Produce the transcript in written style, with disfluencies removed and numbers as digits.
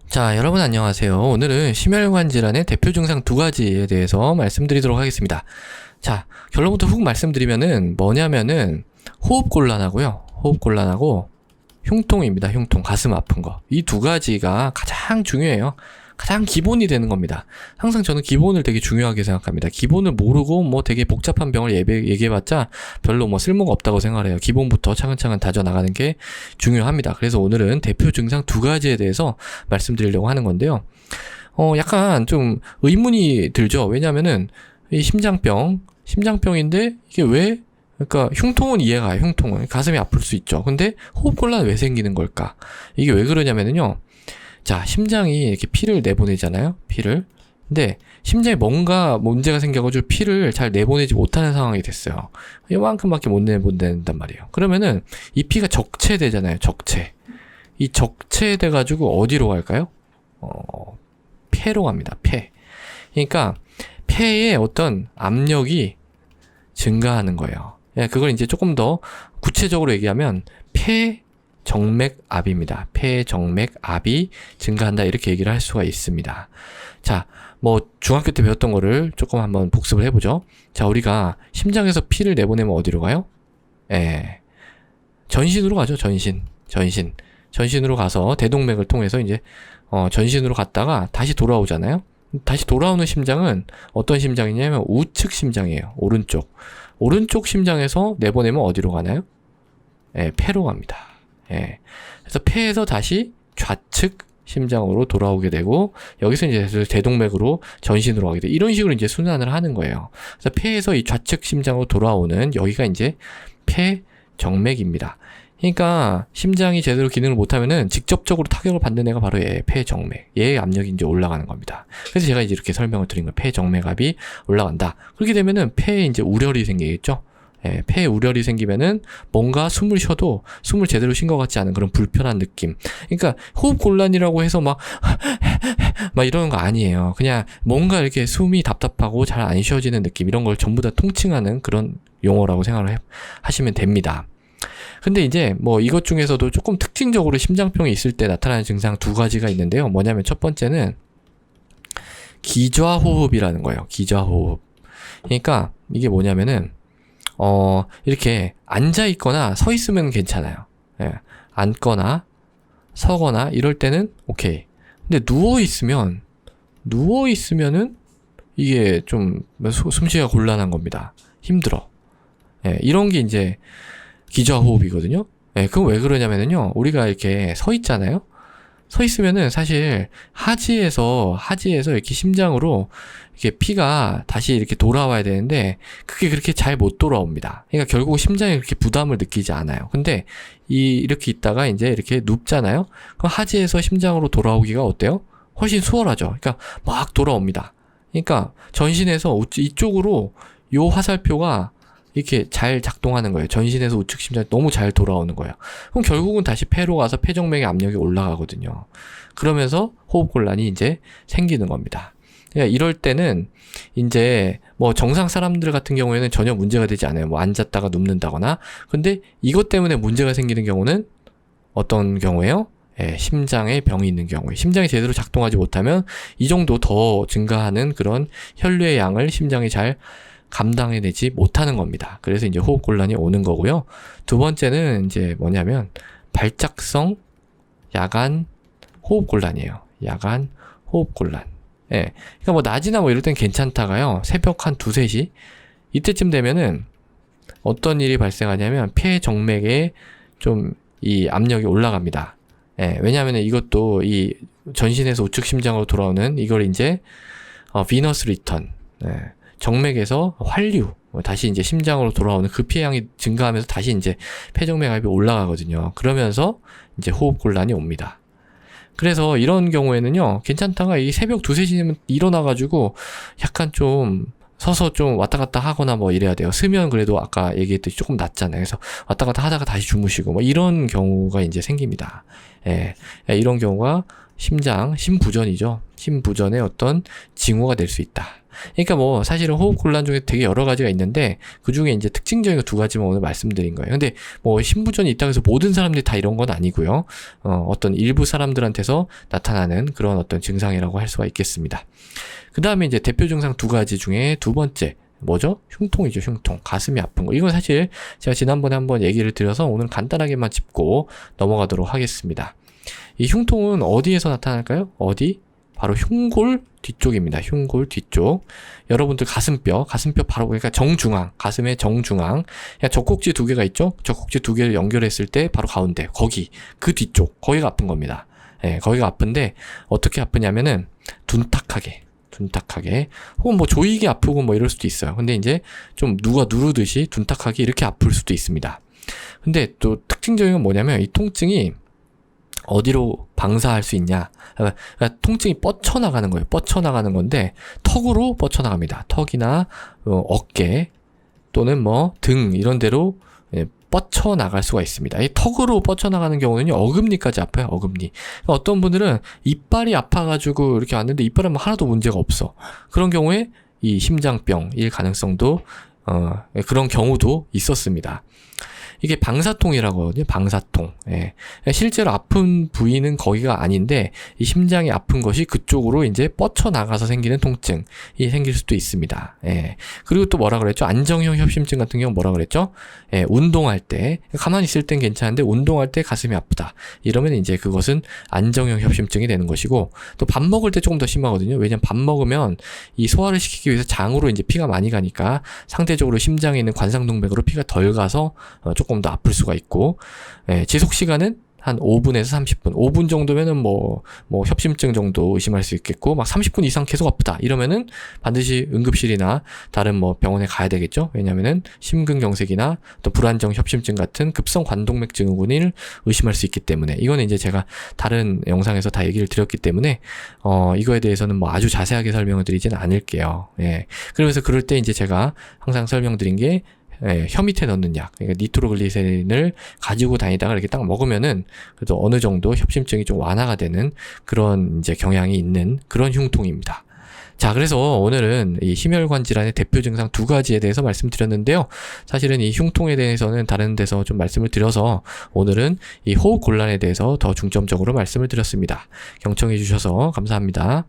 자, 여러분 안녕하세요. 오늘은 심혈관 질환의 대표 증상 두 가지에 대해서 말씀드리도록 하겠습니다. 자, 결론부터 훅 말씀드리면은 뭐냐면은 호흡곤란하고요. 호흡곤란하고 흉통입니다. 흉통, 가슴 아픈 거. 이 두 가지가 가장 중요해요. 가장 기본이 되는 겁니다. 항상 저는 기본을 되게 중요하게 생각합니다. 기본을 모르고 뭐 되게 복잡한 병을 얘기해봤자 별로 뭐 쓸모가 없다고 생각해요. 기본부터 차근차근 다져나가는 게 중요합니다. 그래서 오늘은 대표 증상 두 가지에 대해서 말씀드리려고 하는 건데요. 약간 좀 의문이 들죠. 왜냐면은 이 심장병인데 이게 왜 그러니까 흉통은 이해가 가요. 흉통은 가슴이 아플 수 있죠. 근데 호흡곤란 왜 생기는 걸까? 이게 왜 그러냐면은요. 자, 심장이 이렇게 피를 내보내잖아요. 피를. 근데 심장에 뭔가 문제가 생겨가지고 피를 잘 내보내지 못하는 상황이 됐어요. 이만큼밖에 못 내보낸단 말이에요. 그러면은 이 피가 적체되잖아요. 적체. 이 적체돼가지고 어디로 갈까요? 폐로 갑니다. 폐. 그러니까 폐에 어떤 압력이 증가하는 거예요. 그걸 이제 조금 더 구체적으로 얘기하면 폐정맥압입니다. 폐정맥압이 증가한다 이렇게 얘기를 할 수가 있습니다. 자, 뭐 중학교 때 배웠던 거를 조금 한번 복습을 해보죠. 자, 우리가 심장에서 피를 내보내면 어디로 가요? 전신으로 가죠. 전신으로 가서 대동맥을 통해서 이제 전신으로 갔다가 다시 돌아오잖아요. 다시 돌아오는 심장은 어떤 심장이냐면 우측 심장이에요. 오른쪽 심장에서 내보내면 어디로 가나요? 폐로 갑니다. 그래서 폐에서 다시 좌측 심장으로 돌아오게 되고 여기서 이제 대동맥으로 전신으로 가게 돼. 이런 식으로 이제 순환을 하는 거예요. 그래서 폐에서 이 좌측 심장으로 돌아오는 여기가 이제 폐정맥입니다. 그러니까 심장이 제대로 기능을 못하면은 직접적으로 타격을 받는 애가 바로 폐정맥. 얘의 압력이 이제 올라가는 겁니다. 그래서 제가 이제 이렇게 설명을 드린 거예요. 폐정맥압이 올라간다. 그렇게 되면은 폐에 이제 우열이 생기겠죠. 폐에 우열이 생기면은 뭔가 숨을 쉬어도 숨을 제대로 쉰 것 같지 않은 그런 불편한 느낌. 그러니까 호흡곤란이라고 해서 막 이러는 거 아니에요. 그냥 뭔가 이렇게 숨이 답답하고 잘 안 쉬어지는 느낌. 이런 걸 전부 다 통칭하는 그런 용어라고 생각을 하시면 됩니다. 근데 이제 뭐 이것 중에서도 조금 특징적으로 심장병이 있을 때 나타나는 증상 두 가지가 있는데요. 뭐냐면 첫 번째는 기좌호흡이라는 거예요. 기좌호흡. 그러니까 이게 뭐냐면은 이렇게 앉아있거나 서 있으면 괜찮아요. 앉거나 서거나 이럴 때는 오케이. 근데 누워있으면은 이게 좀 숨쉬기가 곤란한 겁니다. 힘들어. 이런 게 이제 기좌호흡이거든요. 그건 왜 그러냐면은요. 우리가 이렇게 서 있잖아요. 서 있으면은 사실 하지에서 이렇게 심장으로 이렇게 피가 다시 이렇게 돌아와야 되는데 그게 그렇게 잘 못 돌아옵니다. 그러니까 결국 심장이 그렇게 부담을 느끼지 않아요. 근데 이렇게 있다가 이제 이렇게 눕잖아요. 그럼 하지에서 심장으로 돌아오기가 어때요? 훨씬 수월하죠. 그러니까 막 돌아옵니다. 그러니까 전신에서 이쪽으로 요 화살표가 이렇게 잘 작동하는 거예요. 전신에서 우측 심장이 너무 잘 돌아오는 거예요. 그럼 결국은 다시 폐로 가서 폐정맥의 압력이 올라가거든요. 그러면서 호흡곤란이 이제 생기는 겁니다. 그러니까 이럴 때는 이제 뭐 정상 사람들 같은 경우에는 전혀 문제가 되지 않아요. 뭐 앉았다가 눕는다거나. 근데 이것 때문에 문제가 생기는 경우는 어떤 경우에요? 심장에 병이 있는 경우에 심장이 제대로 작동하지 못하면 이 정도 더 증가하는 그런 혈류의 양을 심장이 잘 감당해내지 못하는 겁니다. 그래서 이제 호흡곤란이 오는 거고요. 두 번째는 이제 뭐냐면 발작성 야간 호흡곤란이에요. 야간 호흡곤란. 그러니까 뭐 낮이나 뭐 이럴 땐 괜찮다가요. 새벽 한 2, 3시 이때쯤 되면은 어떤 일이 발생하냐면 폐정맥에 좀 이 압력이 올라갑니다. 왜냐하면 이것도 이 전신에서 우측 심장으로 돌아오는 이걸 이제 비너스 리턴. 정맥에서 환류, 다시 이제 심장으로 돌아오는 그 피해량이 증가하면서 다시 이제 폐정맥압이 올라가거든요. 그러면서 이제 호흡곤란이 옵니다. 그래서 이런 경우에는요, 괜찮다가 이 새벽 2, 3시면 일어나가지고 약간 좀 서서 좀 왔다 갔다 하거나 뭐 이래야 돼요. 쓰면 그래도 아까 얘기했듯이 조금 낫잖아요. 그래서 왔다 갔다 하다가 다시 주무시고 뭐 이런 경우가 이제 생깁니다. 이런 경우가 심부전이죠. 심부전의 어떤 징후가 될 수 있다. 그러니까 뭐 사실은 호흡곤란 중에 되게 여러 가지가 있는데 그 중에 이제 특징적인 거 두 가지만 오늘 말씀드린 거예요. 근데 뭐 신부전이 있다고 해서 모든 사람들이 다 이런 건 아니고요. 어떤 일부 사람들한테서 나타나는 그런 어떤 증상이라고 할 수가 있겠습니다. 그 다음에 이제 대표 증상 두 가지 중에 두 번째 뭐죠? 흉통이죠, 흉통. 가슴이 아픈 거. 이건 사실 제가 지난번에 한번 얘기를 드려서 오늘 간단하게만 짚고 넘어가도록 하겠습니다. 이 흉통은 어디에서 나타날까요? 어디? 바로 흉골 뒤쪽입니다. 흉골 뒤쪽. 여러분들 가슴뼈 바로 그러니까 정중앙, 가슴의 정중앙. 그러니까 젖꼭지 두 개가 있죠? 젖꼭지 두 개를 연결했을 때 바로 가운데, 거기, 그 뒤쪽, 거기가 아픈 겁니다. 예, 거기가 아픈데 어떻게 아프냐면은 둔탁하게 혹은 뭐 조이게 아프고 뭐 이럴 수도 있어요. 근데 이제 좀 누가 누르듯이 둔탁하게 이렇게 아플 수도 있습니다. 근데 또 특징적인 건 뭐냐면 이 통증이 어디로 방사할 수 있냐? 그러니까 통증이 뻗쳐나가는 거예요. 뻗쳐나가는 건데 턱으로 뻗쳐나갑니다. 턱이나 어깨 또는 뭐 등 이런 데로 뻗쳐나갈 수가 있습니다. 이 턱으로 뻗쳐나가는 경우는요, 어금니까지 아파요, 어금니. 그러니까 어떤 분들은 이빨이 아파가지고 이렇게 왔는데 이빨은 뭐 하나도 문제가 없어. 그런 경우에 이 심장병일 가능성도, 그런 경우도 있었습니다. 이게 방사통이라고 하거든요. 방사통. 예. 실제로 아픈 부위는 거기가 아닌데 이 심장이 아픈 것이 그쪽으로 이제 뻗쳐나가서 생기는 통증이 생길 수도 있습니다. 예. 그리고 또 뭐라 그랬죠? 안정형 협심증 같은 경우 뭐라 그랬죠? 예, 운동할 때 가만히 있을 땐 괜찮은데 운동할 때 가슴이 아프다. 이러면 이제 그것은 안정형 협심증이 되는 것이고 또 밥 먹을 때 조금 더 심하거든요. 왜냐면 밥 먹으면 이 소화를 시키기 위해서 장으로 이제 피가 많이 가니까 상대적으로 심장에 있는 관상동맥으로 피가 덜 가서 조금 더 아플 수가 있고, 지속 시간은 한 5분에서 30분. 5분 정도면은 뭐 협심증 정도 의심할 수 있겠고, 막 30분 이상 계속 아프다. 이러면은 반드시 응급실이나 다른 뭐 병원에 가야 되겠죠. 왜냐면은 심근경색이나 또 불안정 협심증 같은 급성 관동맥 증후군을 의심할 수 있기 때문에, 이거는 이제 제가 다른 영상에서 다 얘기를 드렸기 때문에, 이거에 대해서는 뭐 아주 자세하게 설명을 드리지는 않을게요. 예. 그러면서 그럴 때 이제 제가 항상 설명드린 게, 혀 밑에 넣는 약, 그러니까 니트로글리세린을 가지고 다니다가 이렇게 딱 먹으면은 그래도 어느 정도 협심증이 좀 완화가 되는 그런 이제 경향이 있는 그런 흉통입니다. 자, 그래서 오늘은 이 심혈관 질환의 대표 증상 두 가지에 대해서 말씀드렸는데요. 사실은 이 흉통에 대해서는 다른 데서 좀 말씀을 드려서 오늘은 이 호흡 곤란에 대해서 더 중점적으로 말씀을 드렸습니다. 경청해 주셔서 감사합니다.